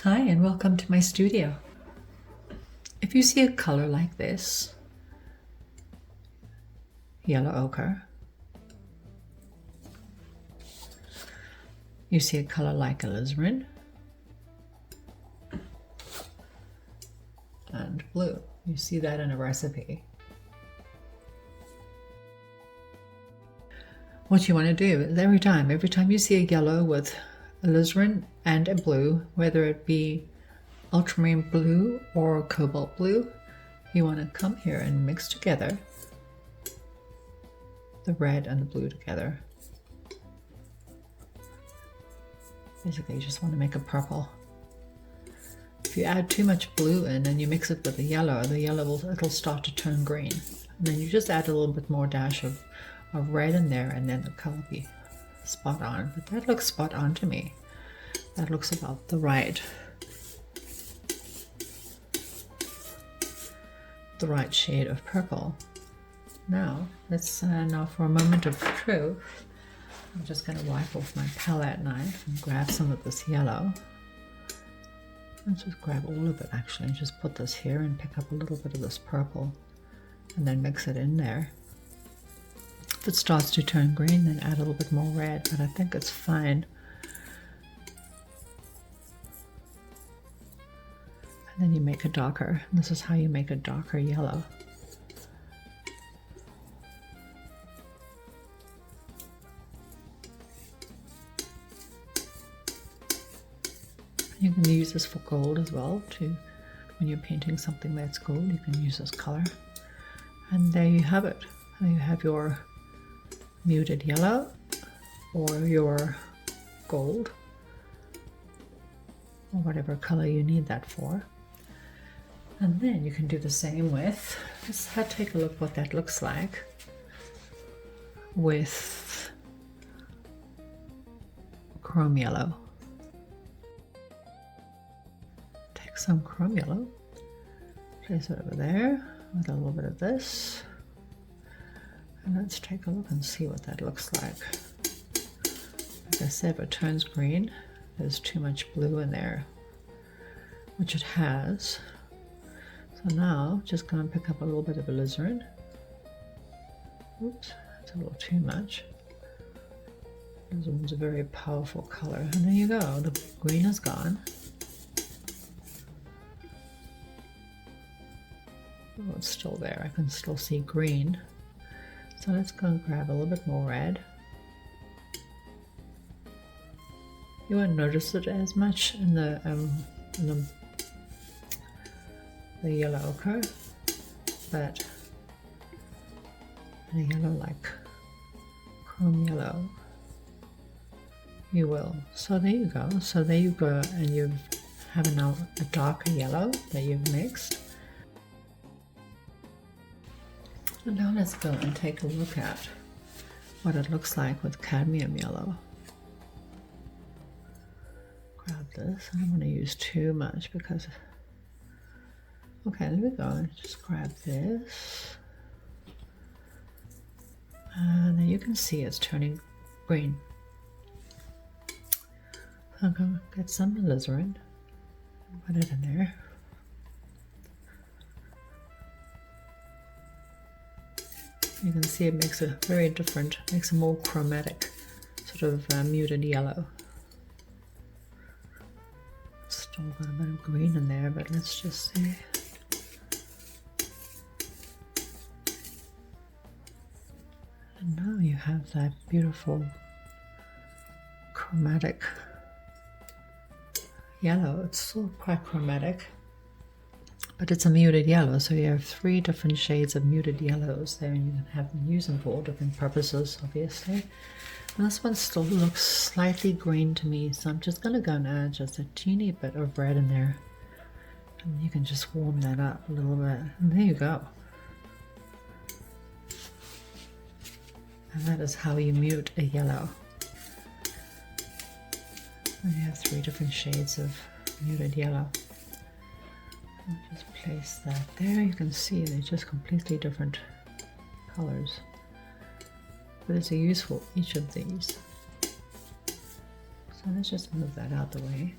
Hi and welcome to my studio. If you see a color like this, yellow ochre, you see a color like alizarin, and blue. You see that in a recipe. What you want to do is every time you see a yellow with alizarin and a blue, whether it be ultramarine blue or cobalt blue, you want to come here and mix together the red and the blue together. Basically, you just want to make a purple. If you add too much blue in and you mix it with the yellow it'll start to turn green. And then you just add a little bit more dash of red in there, and then the color will be spot on. But that looks spot on to me. That looks about the right shade of purple. Now let's now for a moment of truth, I'm just going to wipe off my palette knife and grab some of this yellow. Let's just grab all of it actually, and just put this here and pick up a little bit of this purple and then mix it in there. If it starts to turn green, then add a little bit more red, but I think it's fine. And then you make a darker. This is how you make a darker yellow. You can use this for gold as well too. When you're painting something that's gold, you can use this color. And there you have it. You have your muted yellow or your gold or whatever color you need that for. And then you can do the same with, let's take a look what that looks like with chrome yellow. Take some chrome yellow, place it over there with a little bit of this, and let's take a look and see what that looks like. Like I said, if it turns green, there's too much blue in there, which it has. So now, just going to pick up a little bit of alizarin. Oops, that's a little too much. Alizarin's a very powerful color. And there you go, the green is gone. Oh, it's still there, I can still see green. So let's go and grab a little bit more red. You won't notice it as much in the yellow ochre, but in a yellow like chrome yellow, you will. So there you go. So there you go, and you have now a darker yellow that you've mixed. And now let's go and take a look at what it looks like with cadmium yellow. Grab this. I don't want to use too much because okay, there we go. Just grab this. And then you can see it's turning green. I'm going to get some alizarin and put it in there. You can see it makes a very different, makes a more chromatic, sort of muted yellow. Still got a bit of green in there, but let's just see. And now you have that beautiful chromatic yellow. It's still quite chromatic, but it's a muted yellow. So you have 3 different shades of muted yellows there, and you can have them used for all different purposes, obviously. And this one still looks slightly green to me, so I'm just going to go and add just a teeny bit of red in there. And you can just warm that up a little bit. And there you go. And that is how you mute a yellow. And you have 3 different shades of muted yellow. I'll just place that there. You can see they're just completely different colors. But it's a use for each of these. So let's just move that out the way.